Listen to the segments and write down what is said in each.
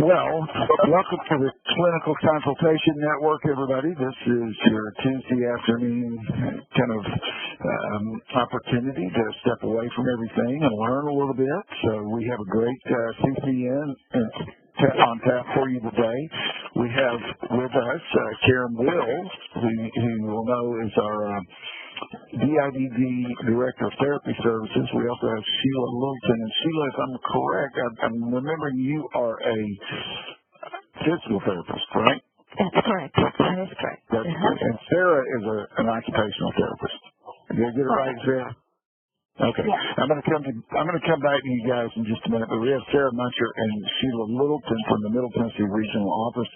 Well, welcome to the Clinical Consultation Network, everybody. This is your Tuesday afternoon kind of opportunity to step away from everything and learn a little bit. So we have a great CCN on tap for you today. We have with us Karen Wills, who you will know is our DIDD Director of Therapy Services. We also have Sheila Littleton. And Sheila, if I'm correct, I'm remembering you are a physical therapist, right? That's correct. That is correct. And Sarah is an occupational therapist. Did I get it right, Sarah? Okay. Yeah. I'm going to come back to you guys in just a minute, but we have Sarah Muncher and Sheila Littleton from the Middle Tennessee Regional Office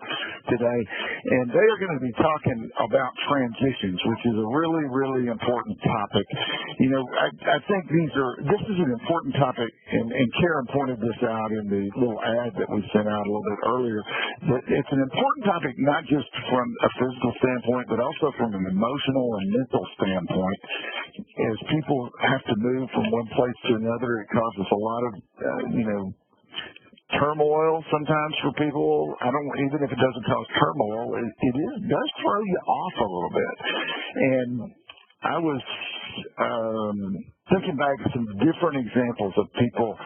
today, and they are going to be talking about transitions, which is a really, really important topic. You know, I think this is an important topic, and Karen pointed this out in the little ad that we sent out a little bit earlier, that it's an important topic not just from a physical standpoint, but also from an emotional and mental standpoint. As people have to move from one place to another, it causes a lot of, turmoil sometimes for people. Even if it doesn't cause turmoil, it does throw you off a little bit. And I was thinking back to some different examples of people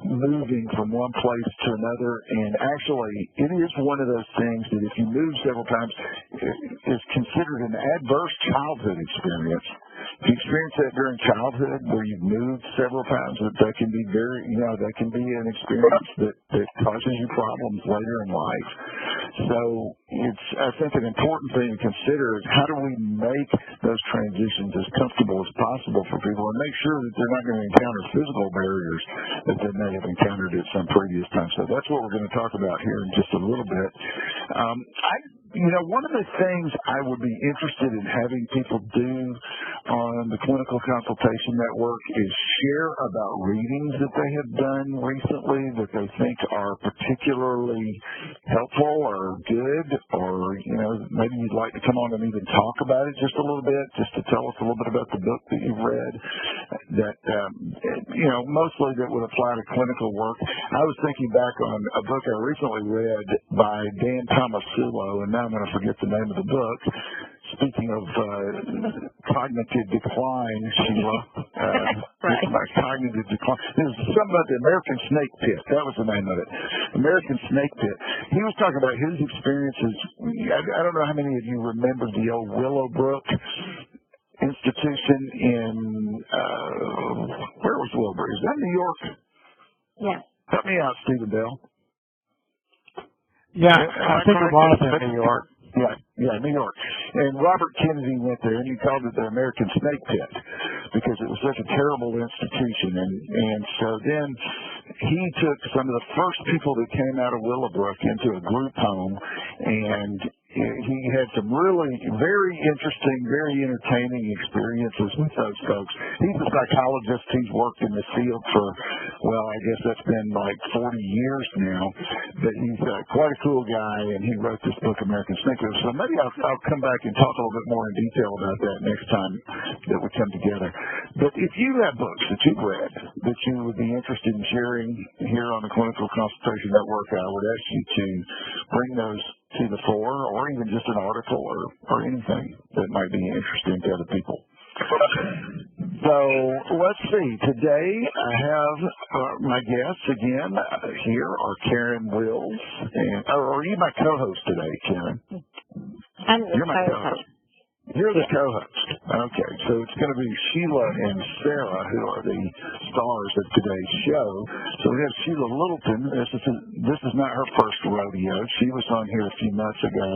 moving from one place to another, and actually it is one of those things that if you move several times, it is considered an adverse childhood experience. If you experience that during childhood where you've moved several times, that can be that can be an experience that causes you problems later in life. So it's, I think, an important thing to consider is how do we make those transitions as comfortable as possible for people and make sure that they're not going to encounter physical barriers that they may have encountered at some previous time. So that's what we're going to talk about here in just a little bit. One of the things I would be interested in having people do on the Clinical Consultation Network is share about readings that they have done recently that they think are particularly helpful or good, or maybe you'd like to come on and even talk about it just a little bit, just to tell us a little bit about the book that you've read that mostly that would apply to clinical work. I was thinking back on a book I recently read by Dan Tomasulo, and now I'm going to forget the name of the book. Speaking of cognitive decline, Sheila, right. Cognitive decline. This is something about the American Snake Pit. That was the name of it. American Snake Pit. He was talking about his experiences. I don't know how many of you remember the old Willowbrook institution in, where was Willowbrook? Is that New York? Yeah. Help me out, Stephen Bell. Yeah, I think it was in New York. Yeah, New York. And Robert Kennedy went there, and he called it the American Snake Pit because it was such a terrible institution. And so then he took some of the first people that came out of Willowbrook into a group home, and he had some really very interesting, very entertaining experiences with those folks. He's a psychologist. He's worked in the field for, I guess that's been like 40 years now. But he's quite a cool guy, and he wrote this book, American Snake Pit. So maybe I'll come back and talk a little bit more in detail about that next time that we come together. But if you have books that you've read that you would be interested in sharing here on the Clinical Consultation Network, I would ask you to bring those to the fore, or even just an article or anything that might be interesting to other people. So let's see. Today I have my guests again here are Karen Wills, and are you my co-host today, Karen? You're my co-host. You're the co-host. Okay, so it's going to be Sheila and Sarah who are the stars of today's show. So we have Sheila Littleton. This is not her first rodeo. She was on here a few months ago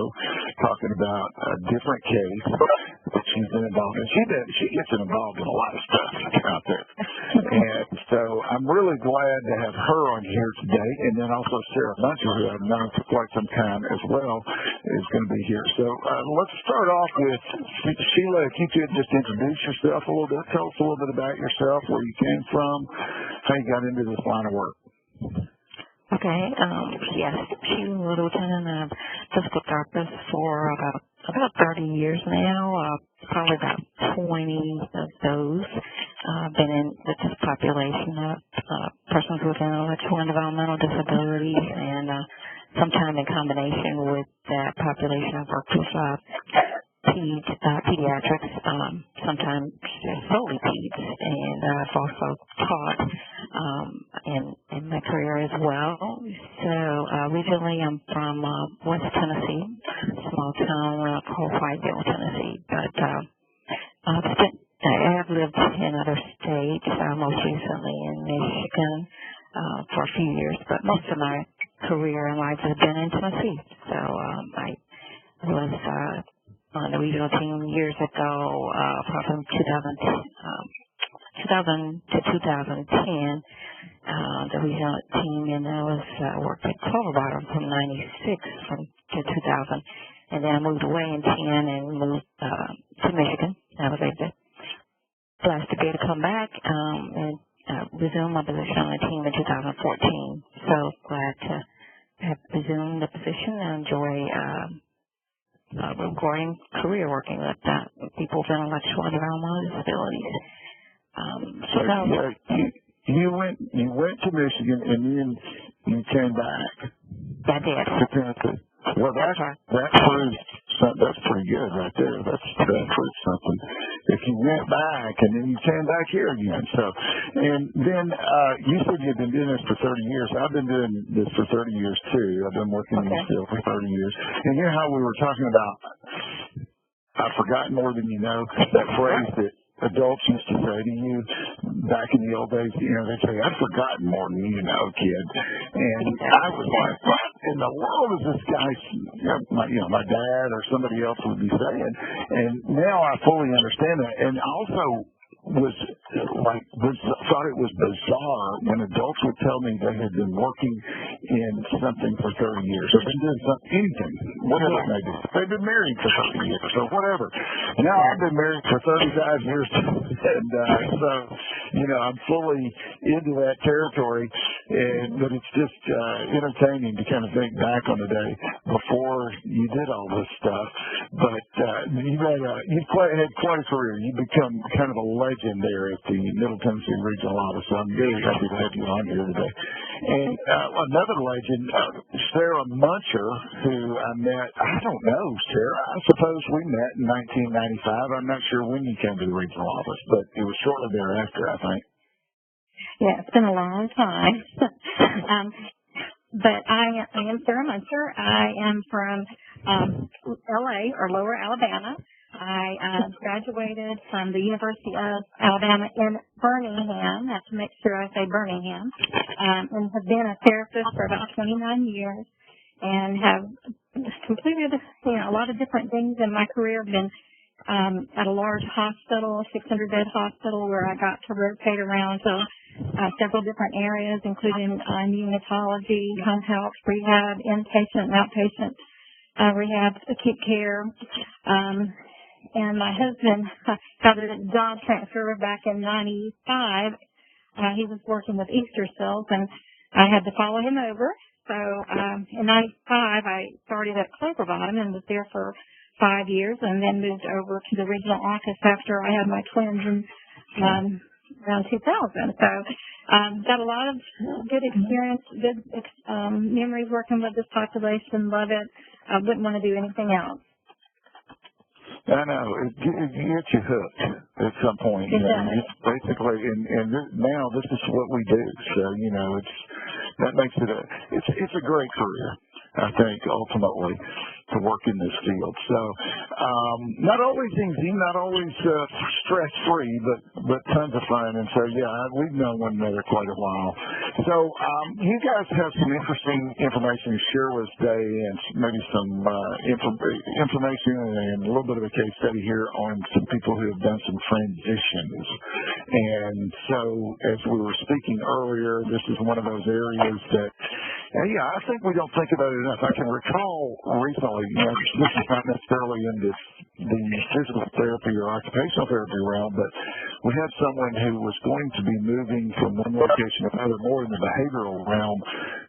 talking about a different case that she's been involved in. She gets involved in a lot of stuff out there. And so I'm really glad to have her on here today. And then also Sarah Muncher, who I've known for quite some time as well, is going to be here. So let's start off with Sheila, if you could just introduce yourself a little bit, tell us a little bit about yourself, where you came from, how you got into this line of work. Okay. Yes, Sheila Littleton, and I'm a physical therapist for about 30 years now. Probably about 20 of those been in with this population of persons with intellectual and developmental disabilities, and sometimes in combination with that population, I've worked with pediatrics, sometimes solely peds, and I've also taught in my career as well. So originally I'm from West Tennessee, small town called Whiteville, Tennessee, but I have lived in other states, most recently in Michigan for a few years, but most of my career and life has been in Tennessee. So I was on the regional team years ago, from 2000 to 2010, the regional team, and I was worked at Colorado from 96 to 2000, and then I moved away in 10 and moved to Michigan. I was blessed to be able to come back and resume my position on the team in 2014. So glad to have resumed the position and enjoy rewarding career working with people with intellectual and developmental disabilities. You went to Michigan and then you came back. I did. Well, that proves something. That's pretty good right there. That proves something. If you went back and then you came back here again. So, and then you said you've been doing this for 30 years. I've been doing this for 30 years too. I've been working in this field for 30 years. And you know how we were talking about, I've forgotten more than you know, that phrase that adults used to say to you back in the old days, they'd say, I've forgotten more than you know, kid. And I was like, what in the world is this guy, my dad or somebody else would be saying? And now I fully understand that. And also thought it was bizarre when adults would tell me they had been working in something for 30 years or been doing anything, whatever it may be. They've been married for 30 years or whatever. Now I've been married for 35 years and so, I'm fully into that territory, but it's just entertaining to kind of think back on the day before you did all this stuff. But you've had quite a career. You've become kind of a legend there at the Middle Tennessee Regional Office. So I'm very happy to have you on here today. And another legend, Sarah Muncher, who I met, I don't know, Sarah, I suppose we met in 1995. I'm not sure when you came to the regional office, but it was shortly thereafter, I think. Yeah, it's been a long time. But I am Sarah Muncher. I am from L.A. or Lower Alabama. I graduated from the University of Alabama in Birmingham. I have to make sure I say Birmingham. And have been a therapist for about 29 years and have completed, a lot of different things in my career. I've been at a large hospital, 600-bed hospital, where I got to rotate around to several different areas, including neonatology, home health, rehab, inpatient and outpatient rehab, acute care. And my husband got a job transfer back in 95. He was working with Easter cells, and I had to follow him over. So in 95, I started at Clover Bottom and was there for 5 years, and then moved over to the regional office after I had my twins in around 2000. So got a lot of good experience, good memories working with this population. Love it. I wouldn't want to do anything else. I know. It gets you hooked at some point. It's basically, and now this is what we do. So, that makes it it's a great career, I think, ultimately, to work in this field. So, not always easy, not always stress-free, but tons of fun. And so, we've known one another quite a while. So, you guys have some interesting information to share with us today, and maybe some information and a little bit of a case study here on some people who have done some transitions. And so, as we were speaking earlier, this is one of those areas that, I think we don't think about it enough. I can recall recently, this is not necessarily in the physical therapy or occupational therapy realm, but we had someone who was going to be moving from one location to another, more in the behavioral realm.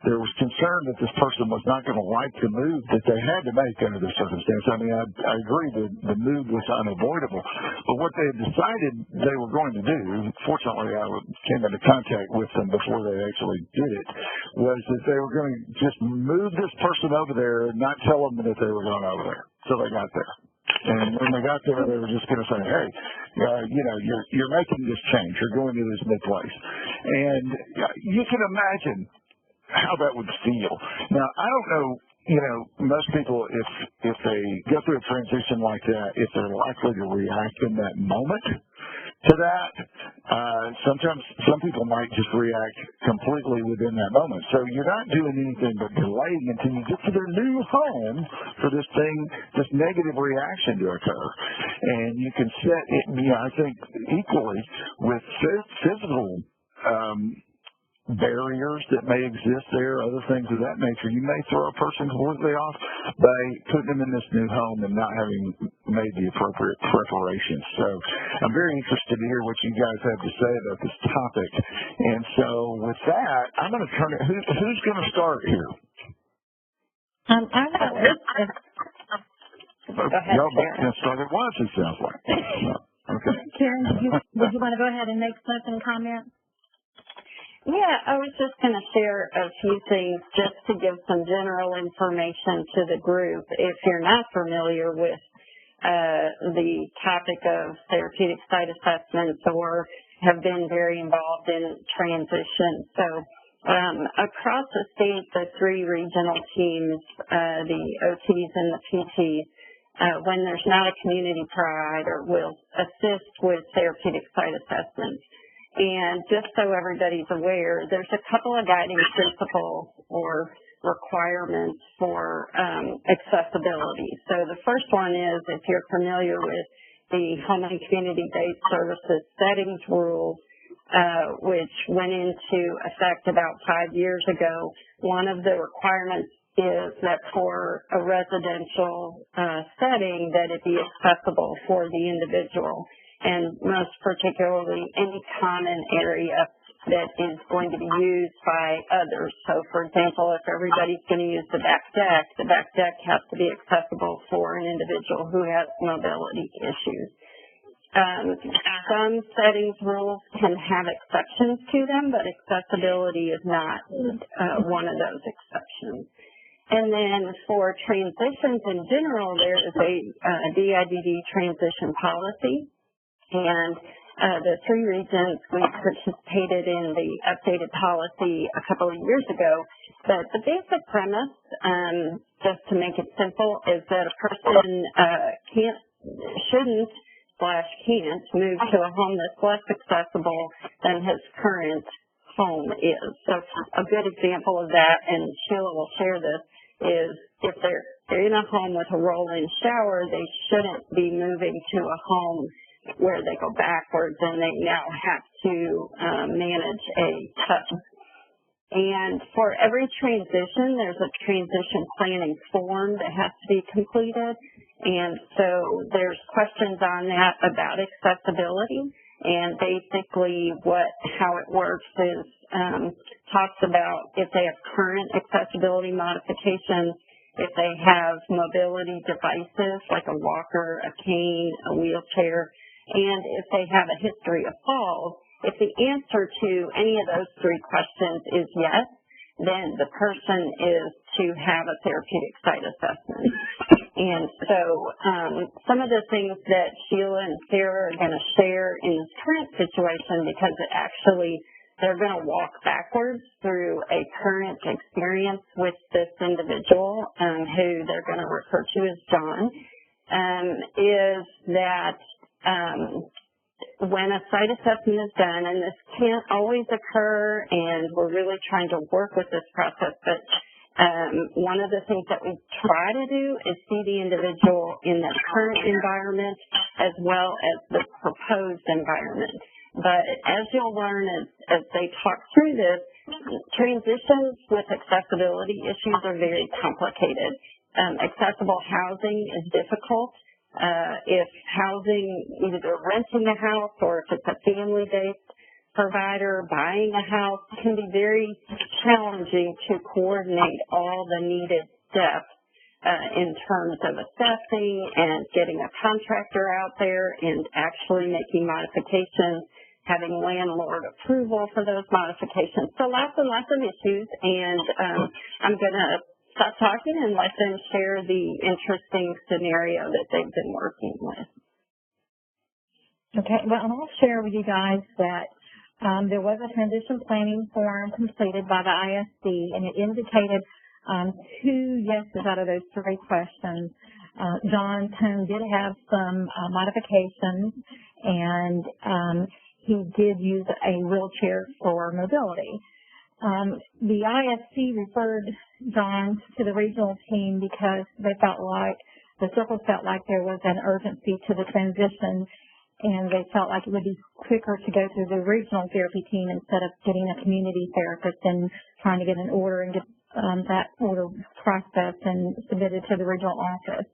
There was concern that this person was not going to like the move that they had to make under the circumstance. I mean, I agree that the move was unavoidable, but what they had decided they were going to do, fortunately I came into contact with them before they actually did it, was that they were going to just move this person over there and not tell them that they were going over there. So they got there. And when they got there, they were just going to say, hey, you're making this change. You're going to this new place. And you can imagine how that would feel. Now, I don't know, most people, if they go through a transition like that, if they're likely to react in that moment to that. Sometimes some people might just react completely within that moment. So you're not doing anything but delaying until you get to their new home for this negative reaction to occur. And you can set it, I think, equally with physical barriers that may exist there, other things of that nature. You may throw a person completely off by putting them in this new home and not having made the appropriate preparations. So I'm very interested to hear what you guys have to say about this topic. And so with that, I'm going to turn it, who's going to start here? I know. Go ahead, Y'all both can start at once, it sounds like. Okay. Karen, would you want to go ahead and make some comments? Yeah, I was just going to share a few things just to give some general information to the group. If you're not familiar with the topic of therapeutic site assessments or have been very involved in transition. So across the state, the three regional teams, the OTs and the PTs, when there's not a community provider, will assist with therapeutic site assessments. And just so everybody's aware, there's a couple of guiding principles or requirements for accessibility. So the first one is, if you're familiar with the Home and Community-Based Services Settings Rules, which went into effect about 5 years ago, one of the requirements is that for a residential setting, that it be accessible for the individual, and most particularly any common area that is going to be used by others. So, for example, if everybody's going to use the back deck has to be accessible for an individual who has mobility issues. Some settings rules can have exceptions to them, but accessibility is not one of those exceptions. And then for transitions in general, there is a DIDD transition policy. And the three regions, we participated in the updated policy a couple of years ago. But the basic premise, just to make it simple, is that a person shouldn't move to a home that's less accessible than his current home is. So a good example of that, and Sheila will share this, is if they're in a home with a roll-in shower, they shouldn't be moving to a home where they go backwards and they now have to manage a tub. And for every transition, there's a transition planning form that has to be completed. And so there's questions on that about accessibility. And basically how it works is talks about if they have current accessibility modifications, if they have mobility devices like a walker, a cane, a wheelchair, and if they have a history of falls. If the answer to any of those three questions is yes, then the person is to have a therapeutic site assessment. And so some of the things that Sheila and Sarah are going to share in this current situation, because they're going to walk backwards through a current experience with this individual, who they're going to refer to as John, is that when a site assessment is done, and this can't always occur, and we're really trying to work with this process, but one of the things that we try to do is see the individual in the current environment as well as the proposed environment. But as you'll learn as they talk through this, transitions with accessibility issues are very complicated. Accessible housing is difficult. if housing, either renting a house or if it's a family-based provider, buying a house, can be very challenging to coordinate all the needed steps in terms of assessing and getting a contractor out there and actually making modifications, having landlord approval for those modifications. So lots and lots of issues, and I'm going to stop talking and let them share the interesting scenario that they've been working with. Okay, well, I'll share with you guys that there was a transition planning form completed by the ISD, and it indicated 2 yeses out of those 3 questions. John's home did have some modifications, and he did use a wheelchair for mobility. The ISC referred John to the regional team because they felt like, the circle felt like there was an urgency to the transition, and they felt like it would be quicker to go through the regional therapy team instead of getting a community therapist and trying to get an order and get that order processed and submitted to the regional office.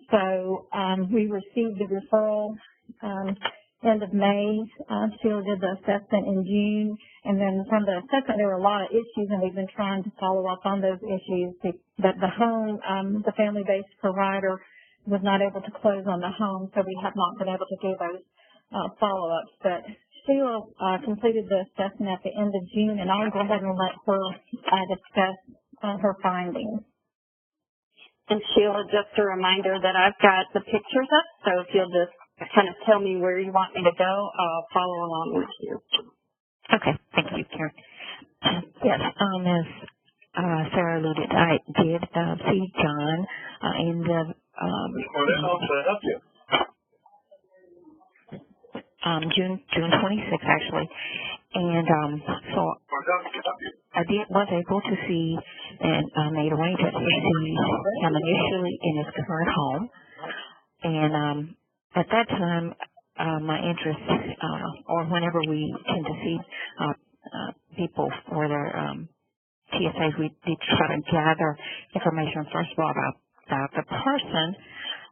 So we received the referral end of May. Sheila did the assessment in June, and then from the assessment there were a lot of issues, and we've been trying to follow up on those issues. That the home, the family-based provider, was not able to close on the home, so we have not been able to do those follow-ups. But Sheila completed the assessment at the end of June, and I'll go ahead and let her discuss her findings. And Sheila, just a reminder that I've got the pictures up, so if you'll just kind of tell me where you want me to go, I'll follow along with you. Okay, thank you, Karen. Yes, as Sarah alluded, I did see John in the June 26th, actually, and so I was able to see and made arrangements to see him initially in his current home, and at that time, my interest, or whenever we tend to see people for their TSAs, we did try to gather information first of all about the person,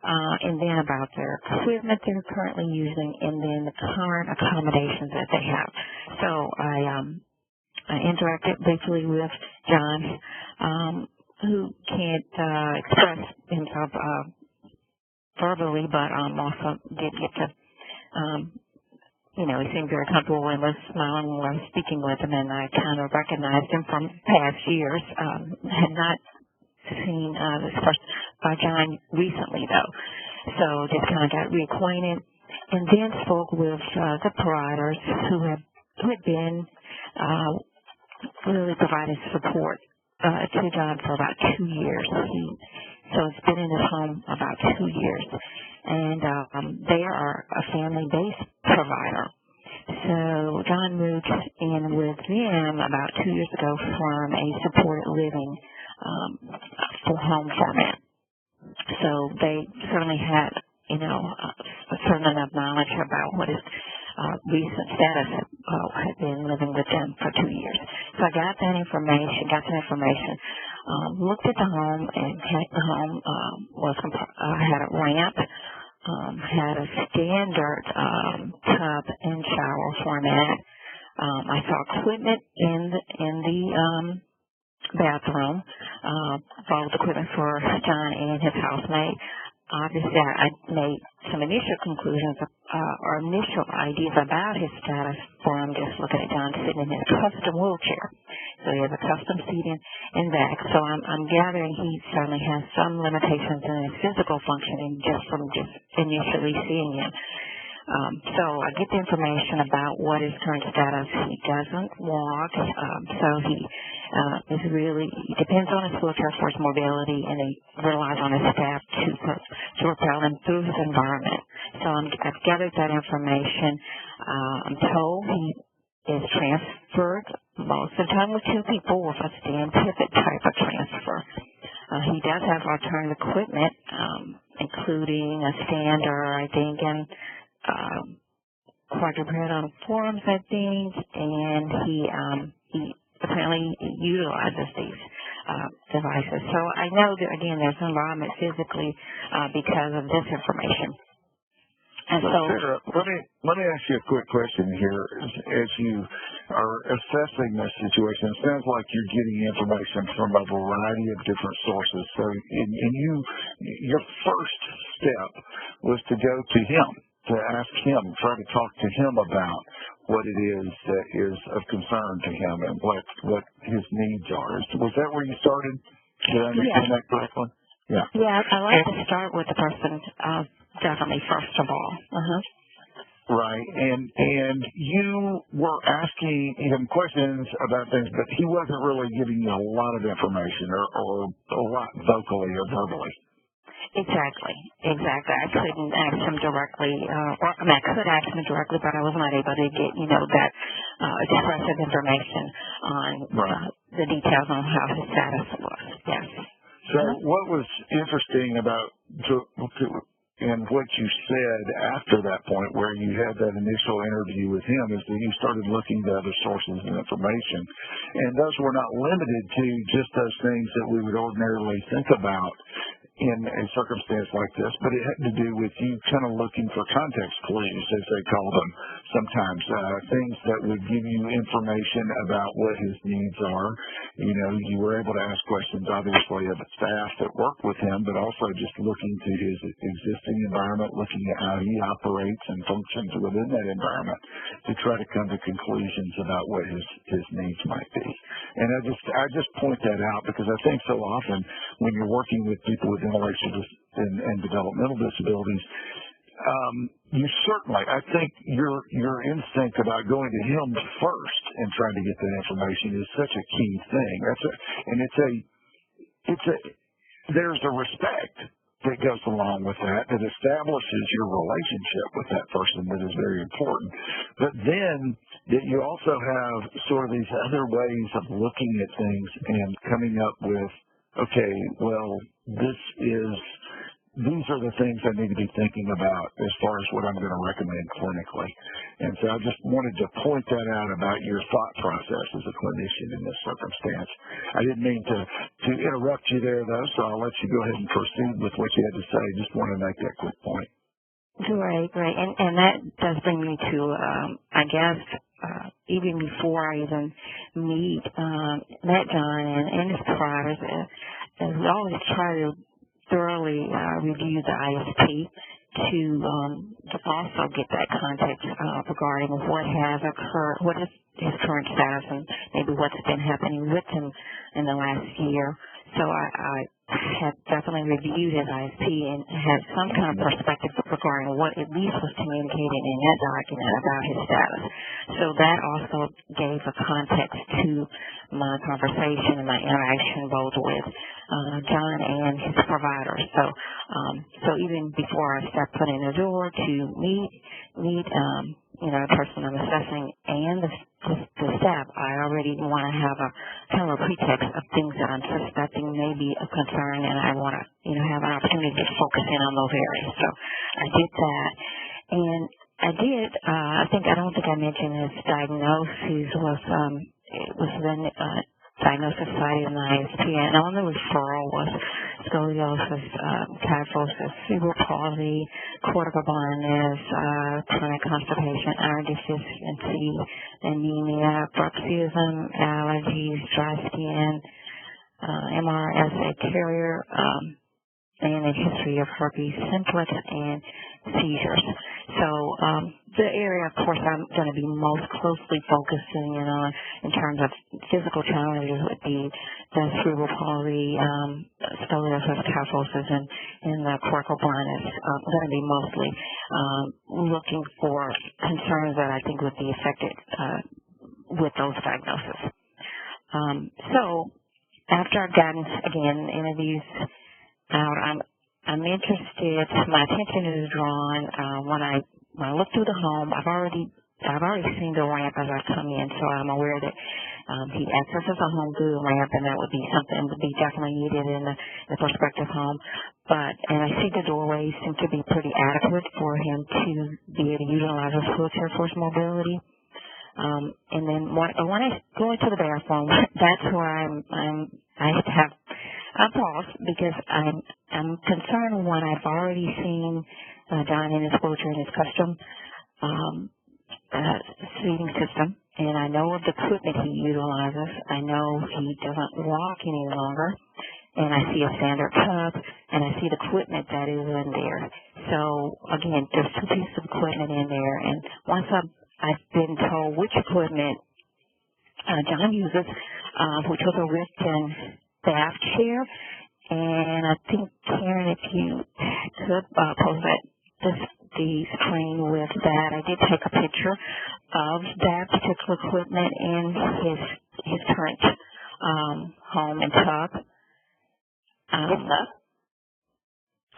and then about their equipment they're currently using, and then the current accommodations that they have. So I interacted briefly with John, who can't express himself verbally, but also did get to, he seemed very comfortable and was smiling while I was speaking with him, and I kind of recognized him from past years. Had not seen this person by John recently, though, so just kind of got reacquainted, and then spoke with the providers who had been really providing support to John for about 2 years. So it's been in his home about 2 years, and they are a family-based provider. So John moved in with them about 2 years ago from a supported living full home format. So they certainly had, a certain enough knowledge about what his recent status had been living with them for 2 years. So I got that information, looked at the home, and the home had a ramp, had a standard tub and shower format. I saw equipment in the bathroom, both equipment for John and his housemate. Obviously, I made some initial conclusions or initial ideas about his status from just looking at John sitting in his custom wheelchair. So he has a custom seating in back. So I'm gathering he certainly has some limitations in his physical functioning just from just initially seeing him. So I get the information about what his current status. He doesn't walk, so he depends on his wheelchair for his mobility, and he relies on his staff to propel him through his environment. So I've gathered that information. I'm told he is transferred most of the time with 2 people with a stand pivot type of transfer. He does have alternative equipment, including a stander, I think, and quadrupedal forms, I think, and he apparently utilizes these devices. So I know that, again, there's involvement physically because of this information. And so, Sarah, let me ask you a quick question here. As you are assessing this situation, it sounds like you're getting information from a variety of different sources. So, your first step was to go to him, to ask him, try to talk to him about what it is that is of concern to him and what his needs are. Was that where you started? Did I understand that correctly? Yeah. Yeah, I like to start with the person, definitely, first of all. Right, and you were asking him questions about things, but he wasn't really giving you a lot of information or a lot vocally or verbally. Exactly. I couldn't ask him directly. I could ask him directly, but I was not able to get, that expressive information on the details on how his status was. Yes. So what was interesting about and what you said after that point where you had that initial interview with him is that you started looking to other sources of information. And those were not limited to just those things that we would ordinarily think about in a circumstance like this, but it had to do with you kind of looking for context clues, as they call them sometimes, things that would give you information about what his needs are. You were able to ask questions, obviously, of staff that work with him, but also just looking to his existing environment, looking at how he operates and functions within that environment to try to come to conclusions about what his needs might be. And I just point that out because I think so often when you're working with people with intellectual and developmental disabilities, you certainly, I think your instinct about going to him first and trying to get that information is such a key thing. There's a respect that goes along with that establishes your relationship with that person that is very important. But then that you also have sort of these other ways of looking at things and coming up with, okay, well, these are the things I need to be thinking about as far as what I'm going to recommend clinically. And so I just wanted to point that out about your thought process as a clinician in this circumstance. I didn't mean to interrupt you there, though, so I'll let you go ahead and proceed with what you had to say. Just want to make that quick point. Great. And that does bring me to, I guess, even before I even met John and his providers, we always try to thoroughly review the ISP to also get that context regarding what has occurred, what is his current status, and maybe what's been happening with him in the last year. So I had definitely reviewed his ISP and had some kind of perspective regarding what at least was communicated in that document about his status. So that also gave a context to my conversation and my interaction both with John and his providers. So even before I stepped foot in the door to meet the person I'm assessing and the staff, I already want to have a kind of a pretext of things that I'm suspecting may be a concern, and I want to have an opportunity to focus in on those areas. So I did that, and I don't think I mentioned his diagnosis was then diagnosis cited in the ISP, and on the referral was scoliosis, kyphosis, cerebral palsy, cortical blindness, chronic constipation, iron deficiency, anemia, bruxism, allergies, dry skin, MRSA carrier, and a history of herpes simplex and seizures. So the area, of course, I'm going to be most closely focusing in on in terms of physical challenges would be the cerebral palsy, scoliosis, kyphosis, and the cortical blindness. I'm going to be mostly looking for concerns that I think would be affected with those diagnoses. So after I've gotten, again, interviews out, I'm interested. My attention is drawn when I look through the home. I've already seen the ramp as I come in, so I'm aware that he accesses a home through the ramp, and that would be something that would be definitely needed in the prospective home. And I see the doorways seem to be pretty adequate for him to be able to utilize his wheelchair for his mobility. And then when I go into the bathroom, that's where I have a pause because I'm concerned when I've already seen John in his wheelchair in his custom seating system, and I know of the equipment he utilizes. I know he doesn't walk any longer, and I see a standard tub, and I see the equipment that is in there. So, again, there's two pieces of equipment in there, and once I've been told which equipment John uses, which was a Rifton bath chair, and I think, Karen, if you could post the screen with that, I did take a picture of that particular equipment in his current home and tub.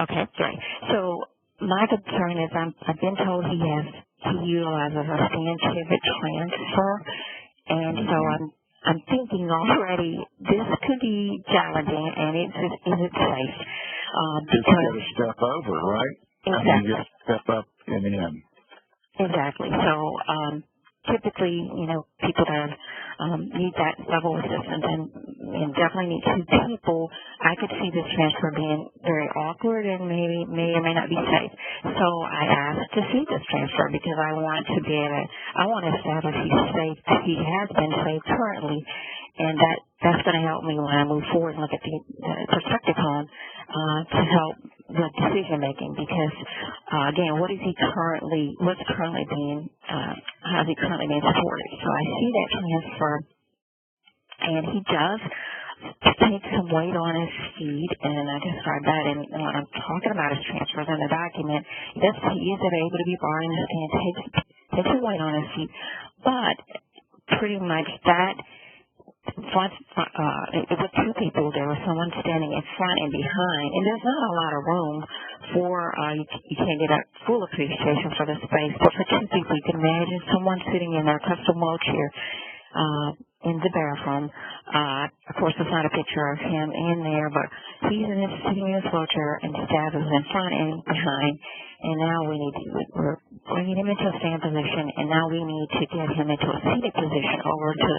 Okay, great. So my concern is I've been told he utilizes a scientific transfer, and so I'm thinking already this could be challenging, and is it safe? Because you got to step over, right? Exactly. I mean, you just step up and in. Exactly. So typically, people that need that level of assistance and definitely need two people, I could see this transfer being very awkward and may or may not be safe. So I asked to see this transfer because I want to establish he's safe. He has been safe currently, and that's going to help me when I move forward and look at the prospective home to help with decision making because again, how's he currently being supported? So I see that transfer, and he does take some weight on his feet, and I describe that in when I'm talking about his transfers in the document. He is able to be borrowing his stand, takes some weight on his feet, but pretty much that with two people, there was someone standing in front and behind, and there's not a lot of room for, you can't get a full appreciation for the space, but for two people, you can imagine someone sitting in their custom wheelchair in the bathroom. Of course, there's not a picture of him in there, but he's sitting in his wheelchair, and the staff is in front and behind, and now we're bringing him into a stand position, and now we need to get him into a seated position over to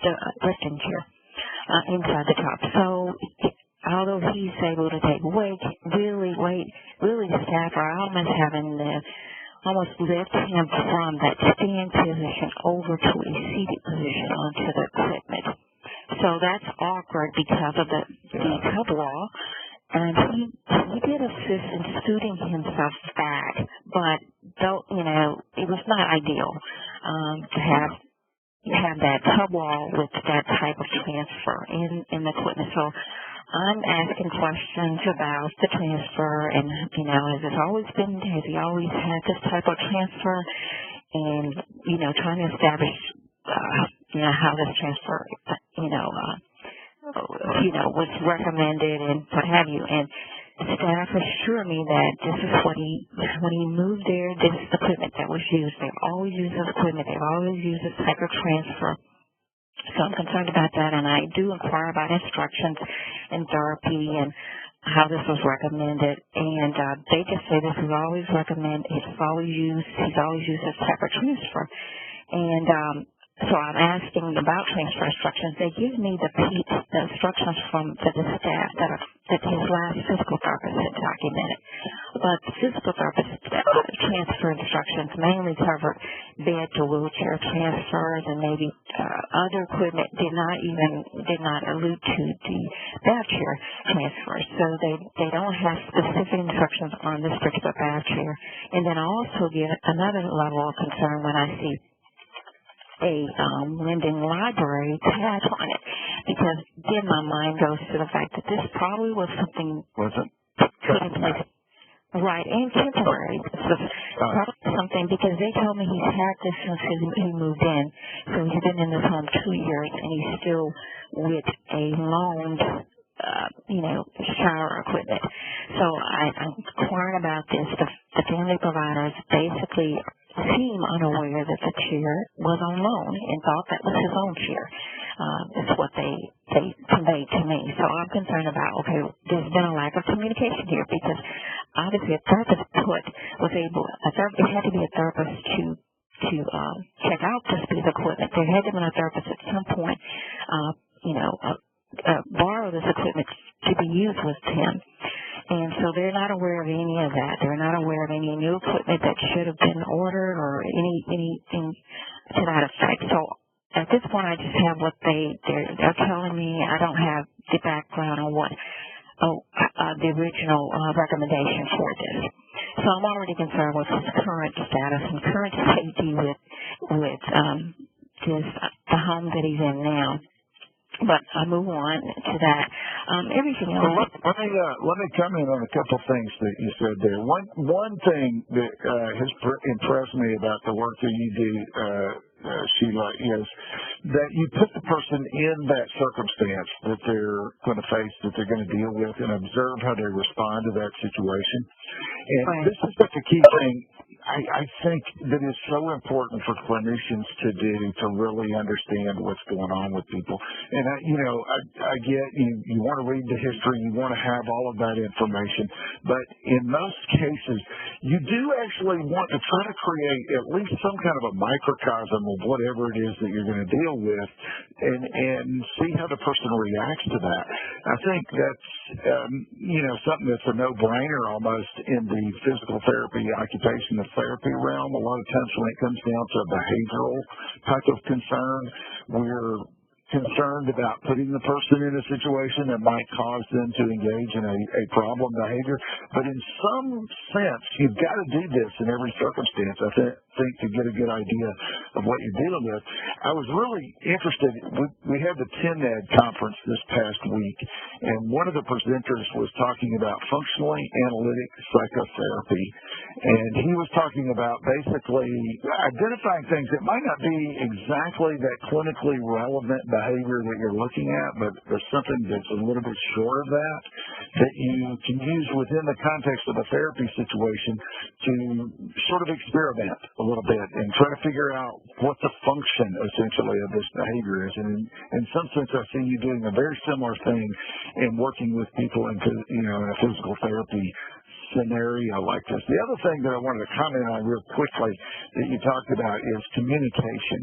the lifting chair inside the top. So although he's able to take weight, really the staff are almost having to almost lift him from that stand position over to a seated position onto the equipment. So that's awkward because of the tub wall. And he did assist in scooting himself back, but though it was not ideal to have that tub wall with that type of transfer in the equipment. So I'm asking questions about the transfer and, has he always had this type of transfer? And, trying to establish, how this transfer, was recommended and what have you. And staff assure me that this is when he moved there, this is the equipment that was used. They've always used this equipment. They've always used this type of transfer. So I'm concerned about that, and I do inquire about instructions in therapy and how this was recommended. And they just say this is always recommended. He's always used this type of transfer. And so I'm asking about transfer instructions. They give me the instructions from the staff that his last physical therapist had documented. But the physical therapist transfer instructions mainly covered bed to wheelchair transfers, and maybe other equipment did not allude to the bath chair transfers. So they don't have specific instructions on this particular bath chair. And then I also get another level of concern when I see a lending library tag on it, because again my mind goes to the fact that this probably was something put in place, right, and temporary. So probably something, because they told me he's had this since he moved in, so he's been in this home 2 years, and he's still with a loaned shower equipment. So I'm inquiring about this. The family providers basically seem unaware that the chair was on loan and thought that was his own chair. That's what they conveyed to me. So I'm concerned about, there's been a lack of communication here, because obviously a therapist it had to be a therapist to to check out this piece of equipment. There had to have been a therapist at some point, borrow this equipment to be used with him. And so they're not aware of any of that. They're not aware of any new equipment that should have been ordered or anything to that effect. So at this point, I just have what they're telling me. I don't have the background on what the original recommendation for this. So I'm already concerned with his current status and current safety with the home that he's in now. But I move on to that. Everything else. Well, let me comment on a couple of things that you said there. One thing that has impressed me about the work that you do, Sheila, is that you put the person in that circumstance that they're going to face, that they're going to deal with, and observe how they respond to that situation. And right. This is such a key thing. I think that is so important for clinicians to do, to really understand what's going on with people. And I get you want to read the history, you want to have all of that information, but in most cases, you do actually want to try to create at least some kind of a microcosm of whatever it is that you're going to deal with, and see how the person reacts to that. I think that's something that's a no-brainer almost in the physical therapy, occupational therapy realm. A lot of times when it comes down to a behavioral type of concern, we're concerned about putting the person in a situation that might cause them to engage in a problem behavior. But in some sense, you've got to do this in every circumstance, I think, to get a good idea of what you're dealing with. I was really interested. We had the TNED conference this past week, and one of the presenters was talking about functionally analytic psychotherapy. And he was talking about basically identifying things that might not be exactly that clinically relevant behavior that you're looking at, but there's something that's a little bit short of that you can use within the context of a therapy situation to sort of experiment a little bit and try to figure out what the function essentially of this behavior is. And in some sense, I see you doing a very similar thing in working with people in a physical therapy scenario like this. The other thing that I wanted to comment on real quickly that you talked about is communication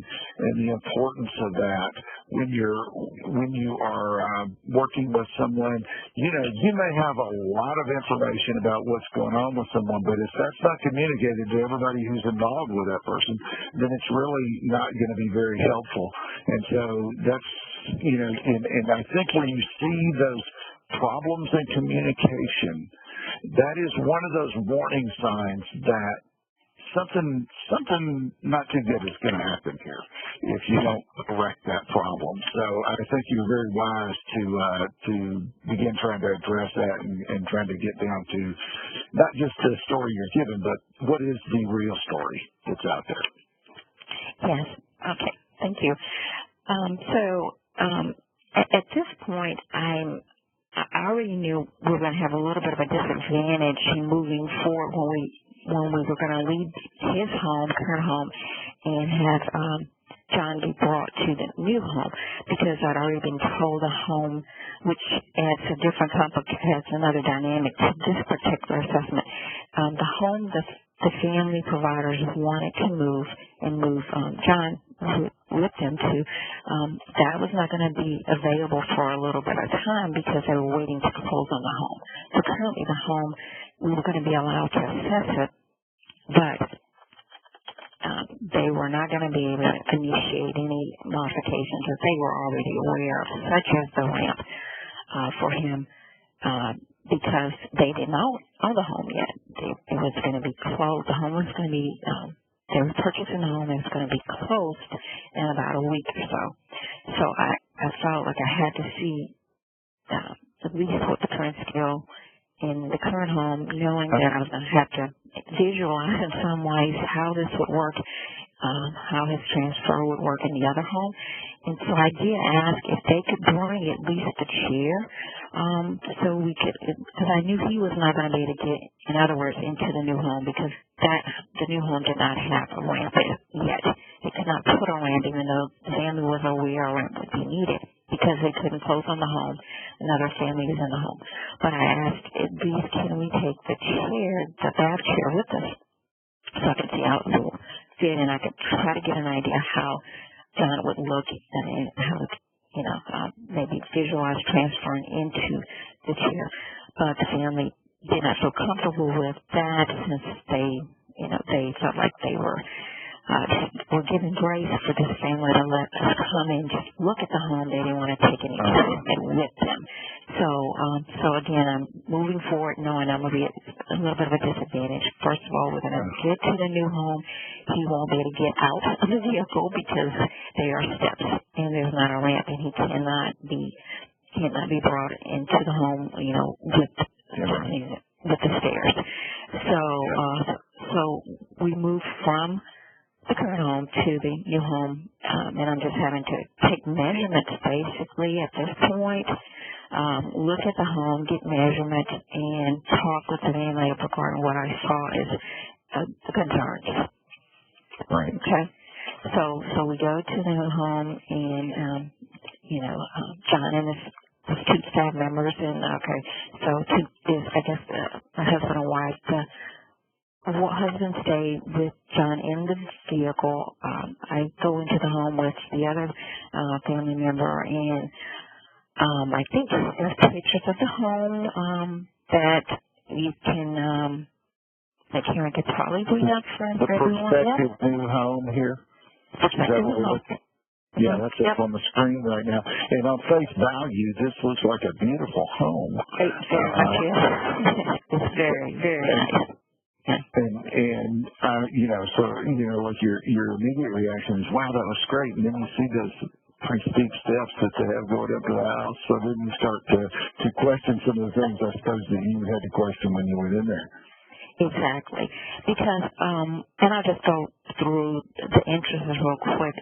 and the importance of that when you are working with someone. You may have a lot of information about what's going on with someone, but if that's not communicated to everybody who's involved with that person, then it's really not going to be very helpful. And so that's, and I think when you see those problems in communication, that is one of those warning signs that something not too good is going to happen here if you don't correct that problem. So I think you're very wise to begin trying to address that and trying to get down to not just the story you're given, but what is the real story that's out there. Yes. Okay. Thank you. At this point, I already knew we were going to have a little bit of a disadvantage in moving forward when we were going to leave his home, current home, and have John be brought to the new home, because I'd already been told the home, which adds a different has another dynamic to this particular assessment. The home the family providers wanted to move John with them to, that was not going to be available for a little bit of time because they were waiting to close on the home. So currently the home, we were going to be allowed to assess it, but they were not going to be able to initiate any modifications that they were already aware of, such as the ramp for him, because they didn't own the home yet. It was going to be closed. The home was going to be, they were purchasing the home and it was going to be closed in about a week or so. So I felt like I had to see at least what the current skill in the current home, knowing that I was going to have to visualize in some ways how this would work, how his transfer would work in the other home. And so I did ask if they could bring at least a chair, so we could, because I knew he was not going to be able to get, in other words, into the new home, because the new home did not have a ramp yet. They could not put a ramp, even though the family was aware a ramp would be needed, because they couldn't close on the home. Another family was in the home. But I asked, at least can we take the chair, the bath chair with us, so I could see out fit, and I could try to get an idea how John would look and how, maybe visualize transferring into the chair. But the family did not feel comfortable with that since they felt like they were given grace for this family to let us come and just look at the home. They didn't want to take any equipment with them. So again, I'm moving forward knowing I'm going to be at a little bit of a disadvantage. First of all, we're going to get to the new home. He won't be able to get out of the vehicle because there are steps and there's not a ramp, and he cannot be brought into the home, with the stairs. So we moved from the current home to the new home, and I'm just having to take measurements basically at this point, look at the home, get measurements, and talk with the family regarding what I saw as the concerns. Right. Okay. So we go to the new home, and John and his two staff members, and I guess the husband and wife. Husband stayed with John in the vehicle. I go into the home with the other family member, and I think there's pictures of the home that you can, that Karen could probably bring up for everyone. The prospective new home here. Prospective new home. Yeah, that's up on the screen right now. And on face value, this looks like a beautiful home. It's very much is. It's very, very nice. And like your immediate reaction is, wow, that was great. And then you see those pretty steep steps that they have going up to the house. So then you start to question some of the things, I suppose, that you had to question when you went in there. Exactly. Because, and I'll just go through the entrances real quick.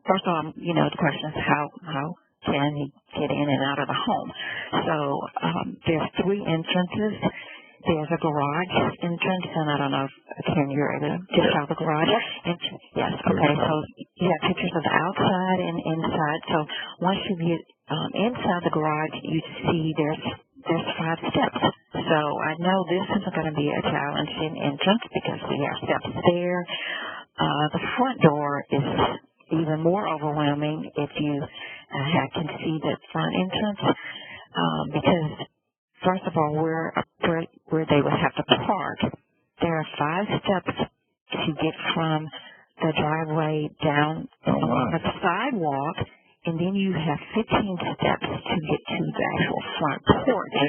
First of all, the question is how can he get in and out of the home? So there's 3 entrances. There's a garage entrance, and I don't know if, Karen, you're able to just show the garage entrance? Yes. Okay, so you have pictures of the outside and inside. So once you get inside the garage, you see there's 5 steps. So I know this isn't going to be a challenging entrance because we have steps there. The front door is even more overwhelming if you can see the front entrance because first of all, where they would have to park, there are 5 steps to get from the driveway down along the sidewalk, and then you have 15 steps to get to the actual front porch.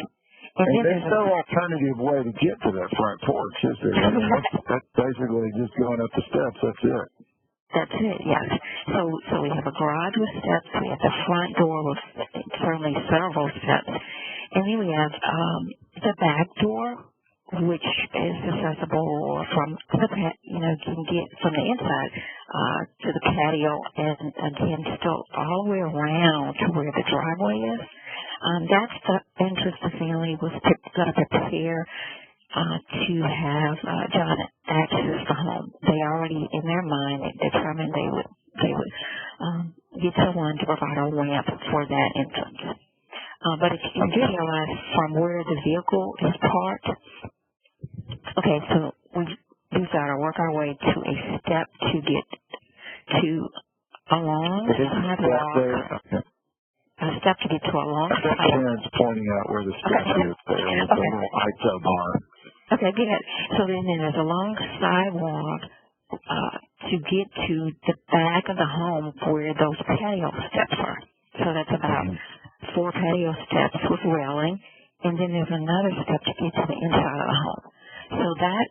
And then there's no alternative way to get to that front porch, is there? I mean, that's basically just going up the steps. That's it. That's it, yes. So we have a garage with steps. We have the front door with certainly several steps. And then we have the back door, which is accessible from the you can get from the inside to the patio, and again, still all the way around to where the driveway is. That's the entrance the family was going to prepare to have John access the home. They already, in their mind, determined they would get someone to provide a ramp for that entrance. But if you do realize from where the vehicle is parked, okay, so we've got to work our way to a step to get to a long sidewalk. A step to get to a long sidewalk. Karen's pointing out where the step is there with the little ISO bar. Okay, good. So then there's a long sidewalk to get to the back of the home where those patio steps are. So that's about 4 patio steps with railing, and then there's another step to get to the inside of the home. So that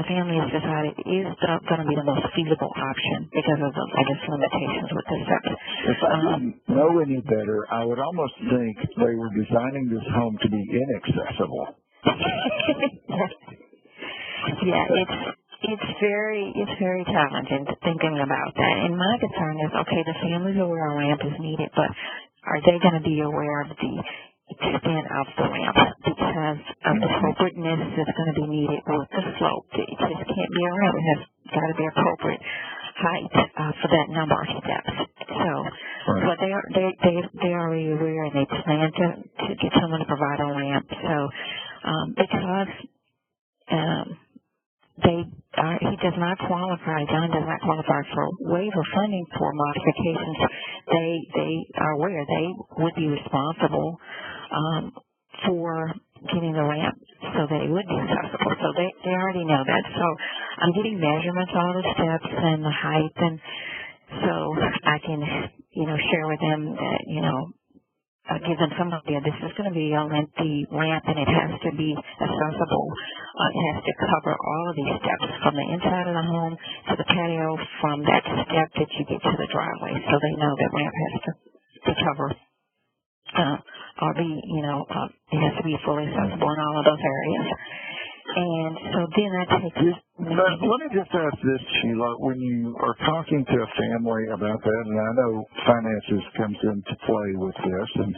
the family has decided is going to be the most feasible option because of the, limitations with the steps. If I didn't know any better, I would almost think they were designing this home to be inaccessible. Yeah, it's very challenging thinking about that. And my concern is, okay, the family's aware a ramp is needed, but are they going to be aware of the extent of the ramp because of the appropriateness that's going to be needed with the slope? It just can't be a ramp. It has got to be appropriate height for that number of steps. So, but they are already aware, and they plan to get someone to provide a ramp. So, because he does not qualify. John does not qualify for waiver funding for modifications. They are aware they would be responsible for getting the ramp so that it would be accessible. So they already know that. So I'm getting measurements, all the steps and the height, and so I can, share with them that, give them some idea. This is going to be a lengthy ramp, and it has to be accessible. It has to cover all of these steps from the inside of the home to the patio, from that step that you get to the driveway. So they know that ramp has to cover or be, it has to be fully accessible in all of those areas. And so then that takes... Let me just ask this, Sheila. When you are talking to a family about that, and I know finances comes into play with this, and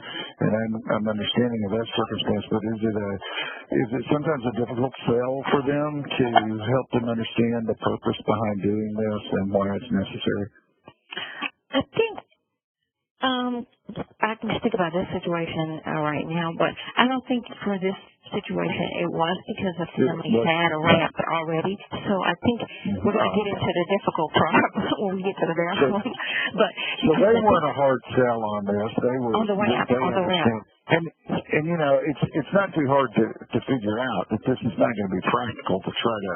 I'm understanding of that circumstance, but is it sometimes a difficult sell for them to help them understand the purpose behind doing this and why it's necessary? I think I can speak about this situation right now, but I don't think for this situation it was because the family had a ramp already. So I think we're going to get into the difficult part when we get to the bathroom. So they weren't a hard sell on this. They were on the ramp. And it's not too hard to figure out that this is not going to be practical to try to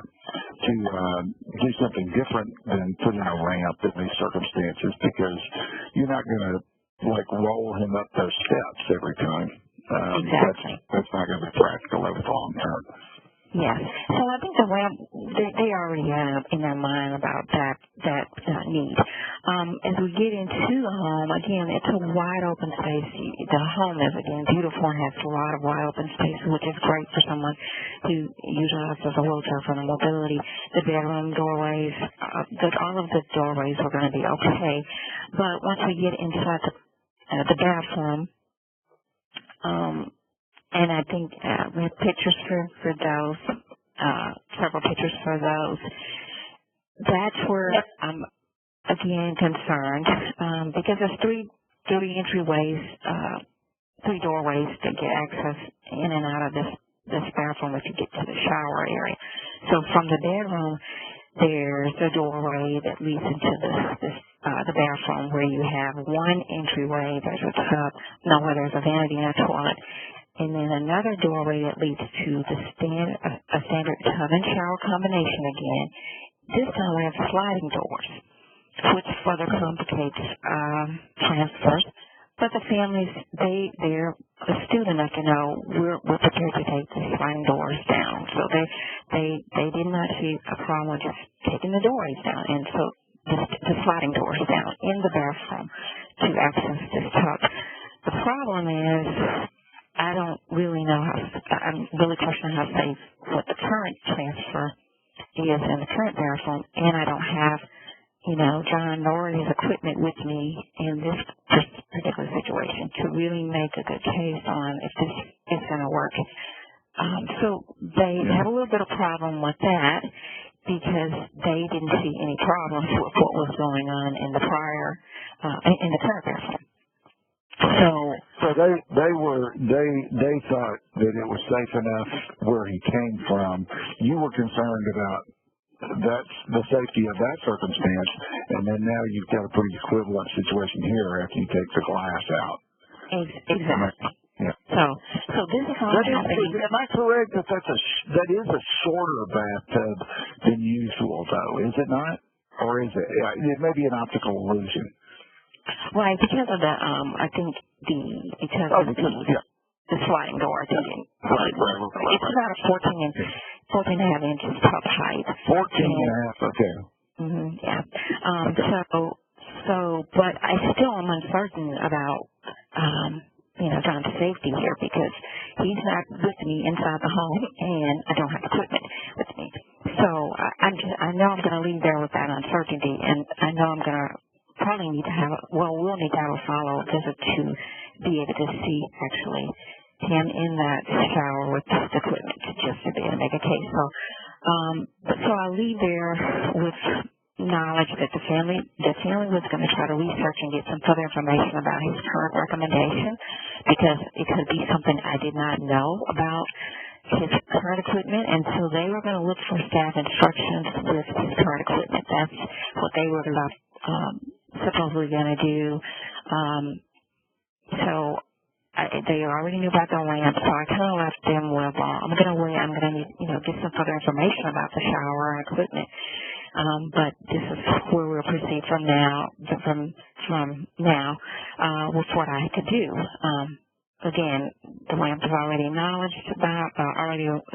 do something different than put in a ramp in these circumstances, because you're not going to roll him up those steps every time. Exactly. That's not going to be practical over the long term. Yes. So I think the ramp, they already have in their mind about that need. As we get into the home, again, it's a wide open space. The home is, again, beautiful and has a lot of wide open space, which is great for someone who utilizes a wheelchair for the mobility. The bedroom doorways, all of the doorways are going to be okay. But once we get inside the bathroom, and I think we have pictures for those, several pictures for those. That's where I'm, again, concerned, because there's three entryways, three doorways to get access in and out of this bathroom if you get to the shower area. So from the bedroom, there's a doorway that leads into the bathroom, where you have one entryway. There's a tub, where there's a vanity and a toilet, and then another doorway that leads to a standard tub and shower combination again. This time we have sliding doors, which further complicates transfers. But the families, they're astute enough to know we're prepared to take the sliding doors down. So they did not see a problem with just taking the doors down, and so the sliding doors down in the bathroom to access this tub. The problem is, I don't really know I'm really questioning how safe what the current transfer is in the current bathroom, and I don't have, John nor his equipment with me in this particular situation to really make a good case on if this is going to work. So they have a little bit of problem with that, because they didn't see any problems with what was going on in the in the current bathroom. So they thought that it was safe enough where he came from. You were concerned about the safety of that circumstance, and then now you've got a pretty equivalent situation here after you take the glass out. Exactly. Yeah. So this is all happening. Am I correct that that is a shorter bathtub than usual, though? Is it not, or is it? It may be an optical illusion. Right, because of the the sliding door. I think it's about a 14 and a half inches top height. 14 and a half. Okay. Yeah. But I still am uncertain about John's safety here, because he's not with me inside the home, and I don't have equipment with me. So I know I'm going to leave there with that uncertainty, and I know I'm going to probably need to we'll need to have a follow-up visit to be able to see actually him in that shower with the equipment, just to be able to make a case. So I leave there with knowledge that the family was going to try to research and get some further information about his current recommendation, because it could be something I did not know about his current equipment, and so they were going to look for staff instructions with his current equipment. That's what they were supposedly going to do. They already knew about the lamp, so I kind of left them with, I'm going to wait. I'm going to need, get some further information about the shower and equipment. But this is where we'll proceed from now. With what I could do. Again, the lamp was already acknowledged about.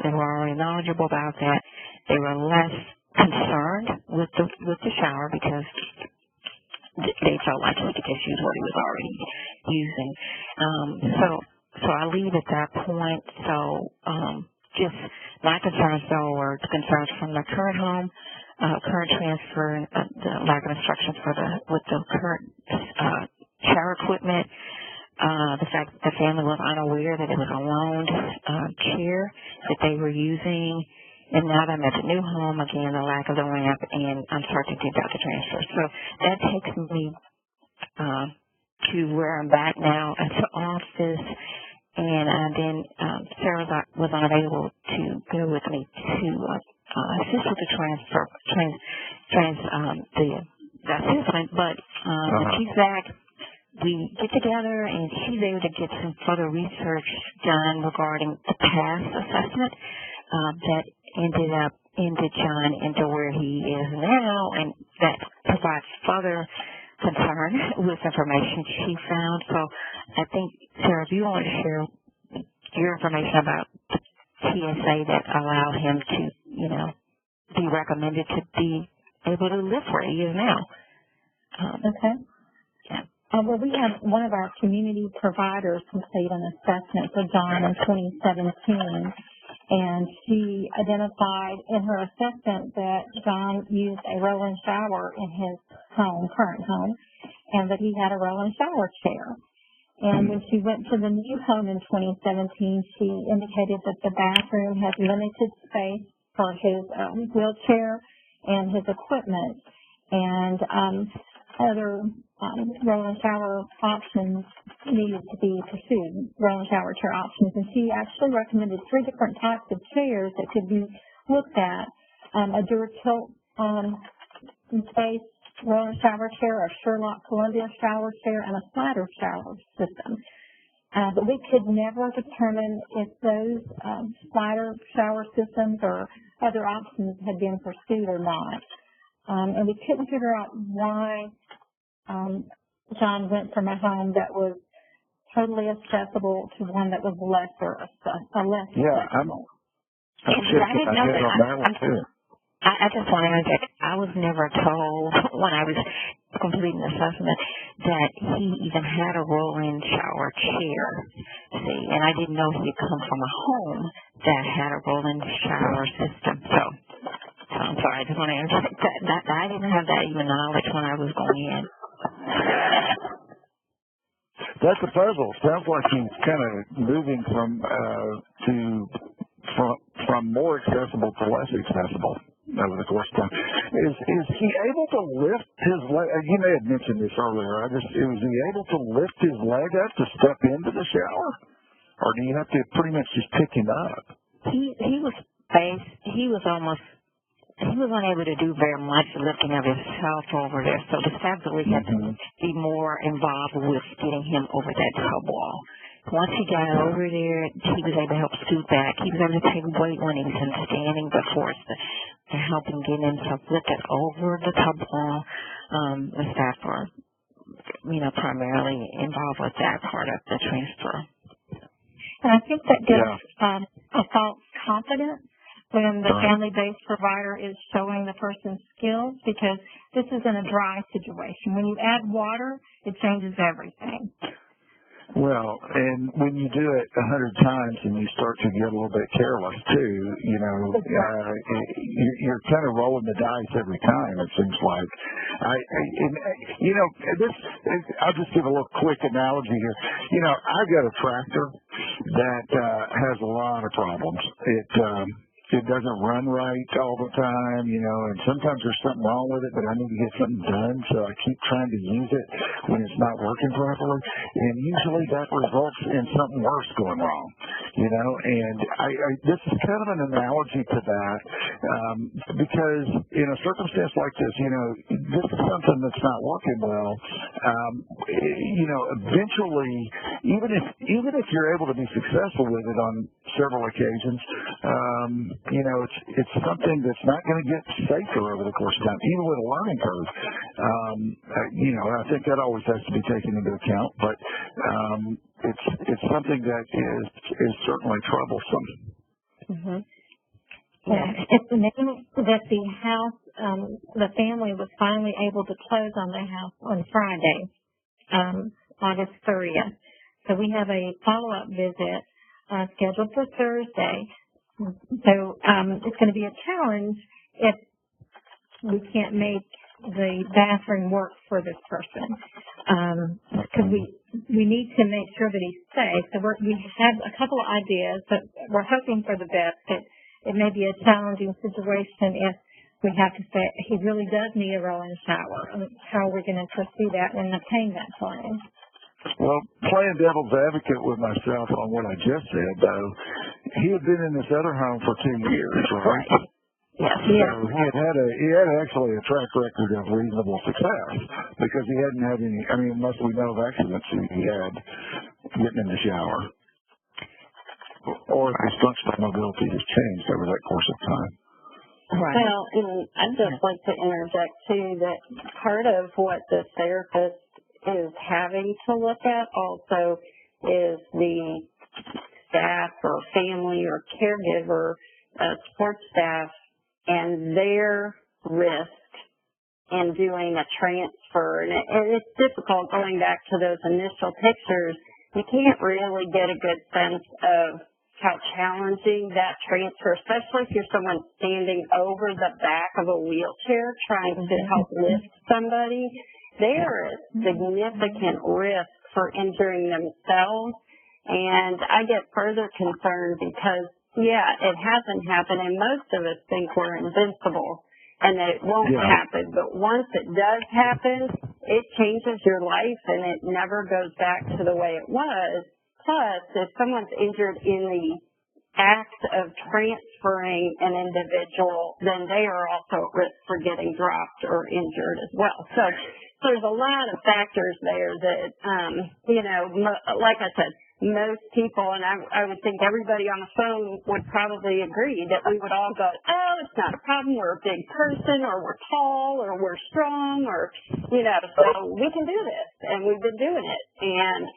They were already knowledgeable about that. They were less concerned with the shower because they felt like he could just use what he was already using. So I leave at that point. So just my concerns, though, were the concerns from the current home, current transfer, the lack of instructions with the current shower equipment, the fact that the family was unaware that it was a loaned chair that they were using. And now that I'm at the new home, again, the lack of the lamp and uncertainty about the transfer. So that takes me to where I'm back now at the office. And then Sarah was unavailable to go with me to assist with the the assessment. But when she's back, we get together and she's able to get some further research done regarding the past assessment that ended John into where he is now, and that provides further concern with information she found. So I think, Sarah, if you want to share your information about the TSA that allow him to, be recommended to be able to live where he is now. Okay. Yeah. Well, we had one of our community providers complete an assessment for John in 2017. And she identified in her assessment that John used a roll-in shower in his current home, and that he had a roll-in shower chair. And when she went to the new home in 2017, she indicated that the bathroom has limited space for his wheelchair and his equipment, and other roll-in shower options needed to be pursued, roll-in shower chair options. And she actually recommended 3 different types of chairs that could be looked at, a Duratilt space roll-in shower chair, a Sherlock Columbia shower chair, and a slider shower system. But we could never determine if those slider shower systems or other options had been pursued or not. And we couldn't figure out why John went from a home that was totally accessible to one that was less accessible. Yeah, I didn't know that. I just want to interject. I was never told when I was completing the assessment that he even had a roll-in shower chair. See, and I didn't know he had come from a home that had a roll-in shower system. So I'm sorry, I just want to interject that. I didn't have that even knowledge when I was going in. That's a puzzle. Sounds like he's kind of moving from more accessible to less accessible over the course of time. Is he able to lift his leg? You may have mentioned this earlier. Was he able to lift his leg up to step into the shower, or do you have to pretty much just pick him up? He was unable to do very much lifting of himself over there, so the staff really had to be more involved with getting him over that tub wall. Once he got over there, he was able to help scoot back. He was able to take weight when he was standing, but for us to help him get himself lifted over the tub wall, the staff were, primarily involved with that part of the transfer. And I think that gives a false confidence when the family-based provider is showing the person's skills, because this is in a dry situation. When you add water, it changes everything. Well, and when you do it 100 times and you start to get a little bit careless too, you're kind of rolling the dice every time, it seems like. I'll just give a little quick analogy here. I got a tractor that has a lot of problems. It doesn't run right all the time, and sometimes there's something wrong with it, but I need to get something done, so I keep trying to use it when it's not working properly, and usually that results in something worse going wrong. and this is kind of an analogy to that, because in a circumstance like this, this is something that's not working well. Eventually, even if you're able to be successful with it on several occasions, it's something that's not going to get safer over the course of time, even with a learning curve. I think that always has to be taken into account, but it's something that is certainly troublesome. Mm-hmm. Yeah, it's amazing that the house, the family was finally able to close on the house on Friday, August 30th. So we have a follow-up visit scheduled for Thursday. So it's going to be a challenge if we can't make the bathroom work for this person, because we need to make sure that he's safe. So we have a couple of ideas, but we're hoping for the best. It may be a challenging situation if we have to say he really does need a roll-in shower. How are we going to pursue that and obtain that for him? Well, playing devil's advocate with myself on what I just said, though, he had been in this other home for 2 years, right? Yes. So he had actually a track record of reasonable success because he hadn't had any. Unless we know of accidents he had getting in the shower, or his functional mobility has changed over that course of time. Right. Well, and I'd just like to interject too that part of what the therapist is having to look at also is the staff or family or caregiver, support staff, and their risk in doing a transfer. And it's difficult going back to those initial pictures. You can't really get a good sense of how challenging that transfer, especially if you're someone standing over the back of a wheelchair trying to help lift somebody. There is significant risk for injuring themselves. And I get further concerned because it hasn't happened, and most of us think we're invincible and that it won't happen. But once it does happen, it changes your life, and it never goes back to the way it was. Plus, if someone's injured in the act of transferring an individual, then they are also at risk for getting dropped or injured as well. So there's a lot of factors there that, like I said, most people, and I would think everybody on the phone would probably agree that we would all go, oh, it's not a problem, we're a big person, or we're tall, or we're strong, or, so we can do this, and we've been doing it. And,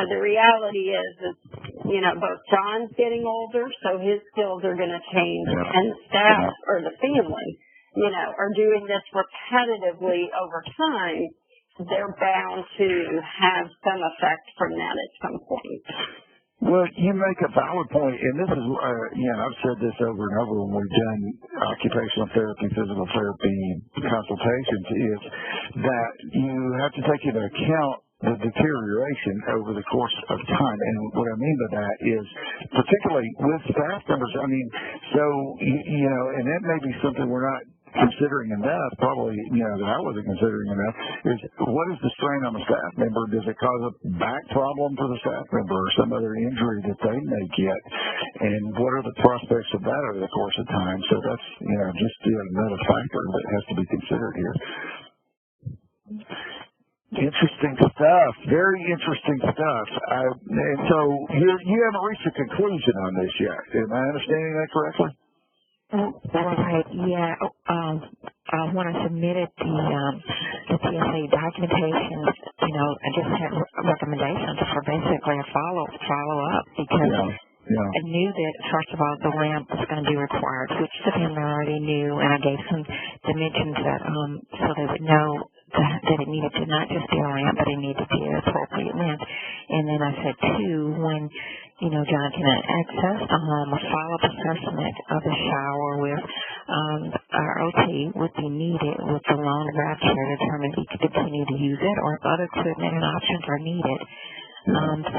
the reality is, both John's getting older, so his skills are going to change, and the staff or the family, are doing this repetitively over time. They're bound to have some effect from that at some point. Well, you make a valid point, and this is, I've said this over and over when we've done occupational therapy, physical therapy consultations, is that you have to take into account the deterioration over the course of time. And what I mean by that is, particularly with staff members, and that may be something we're not considering enough, probably, that I wasn't considering enough, is what is the strain on the staff member? Does it cause a back problem for the staff member or some other injury that they may get? And what are the prospects of that over the course of time? So that's, just another factor that has to be considered here. Interesting stuff. Very interesting stuff. And so you haven't reached a conclusion on this yet. Am I understanding that correctly? Right, yeah. When I submitted the TSA documentation, I just had recommendations for basically a follow-up because I knew that, first of all, the ramp was going to be required, which the family already knew, and I gave some dimensions that so they would know that it needed to not just be a ramp, but it needed to be an appropriate length. And then I said, too, when John can access the home, a follow-up assessment of the shower with our OT would be needed with the loan grab chair to determine if he could continue to use it or if other equipment and options are needed. And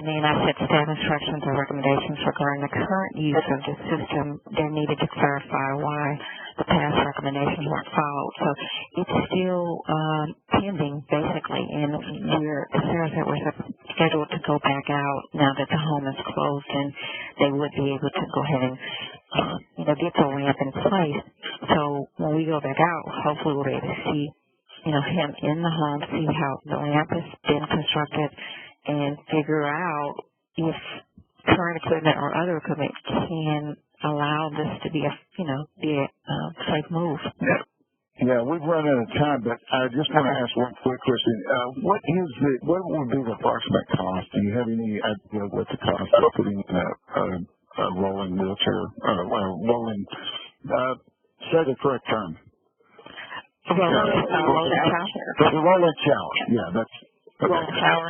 then I said staff instructions or recommendations regarding the current use of the system. They're needed to clarify why the past recommendations weren't followed. So it's still pending, basically, and as soon as it was scheduled to go back out now that the home is closed, and they would be able to go ahead and, get the ramp in place. So when we go back out, hopefully we'll be able to see, him in the home, see how the ramp has been constructed, and figure out if current equipment or other equipment can allow this to be a safe move. Yeah, we've run out of time, but I just want to ask one quick question. What would be the approximate cost? Do you have any idea what the cost of putting a rolling wheelchair, say the correct term? Rolling tower. The rolling tower. Yeah, that's okay. Rolling tower.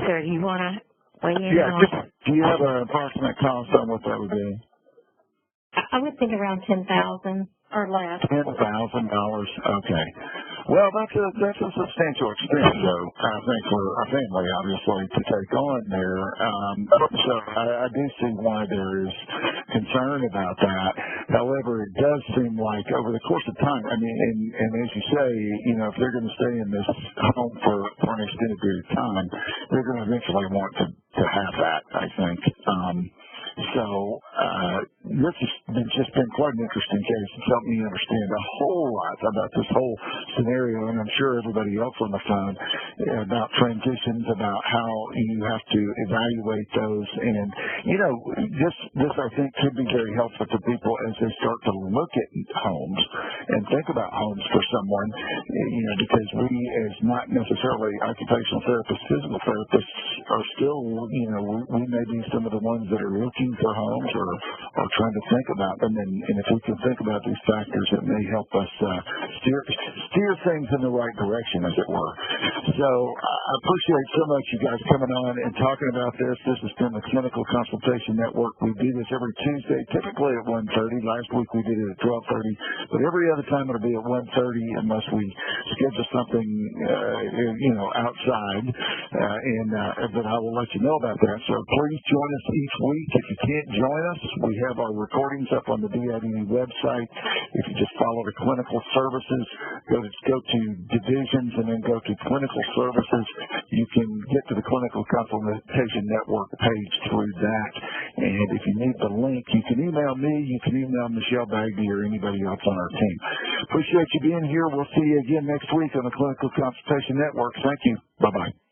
Sir, do you want to weigh in? Yeah, do you have an approximate cost on what that would be? I would think around $10,000 or less. $10,000. Okay. Well, that's a substantial expense, though, I think, for a family, obviously, to take on there. So I do see why there is concern about that. However, it does seem like over the course of time, and as you say, if they're going to stay in this home for an extended period of time, they're going to eventually want to have that, I think. So this has just been quite an interesting case. It's helped me understand a whole lot about this whole scenario, and I'm sure everybody else on the phone, about transitions, about how you have to evaluate those. And, this I think could be very helpful to people as they start to look at homes and think about homes for someone, because we as not necessarily occupational therapists, physical therapists are still, we may be some of the ones that are looking for homes or trying to think about them, and if we can think about these factors, it may help us steer things in the right direction, as it were. So I appreciate so much you guys coming on and talking about this. This has been the Clinical Consultation Network. We do this every Tuesday, typically at 1:30. Last week we did it at 12:30, but every other time it'll be at 1:30 unless we schedule something, outside, but I will let you know about that. So please join us each week. If you can't join us, we have our recordings up on the DID website. If you just follow the clinical services, go to divisions and then go to clinical services, you can get to the Clinical Consultation Network page through that. And if you need the link, you can email me, you can email Michelle Bagby or anybody else on our team. Appreciate you being here. We'll see you again next week on the Clinical Consultation Network. Thank you. Bye-bye.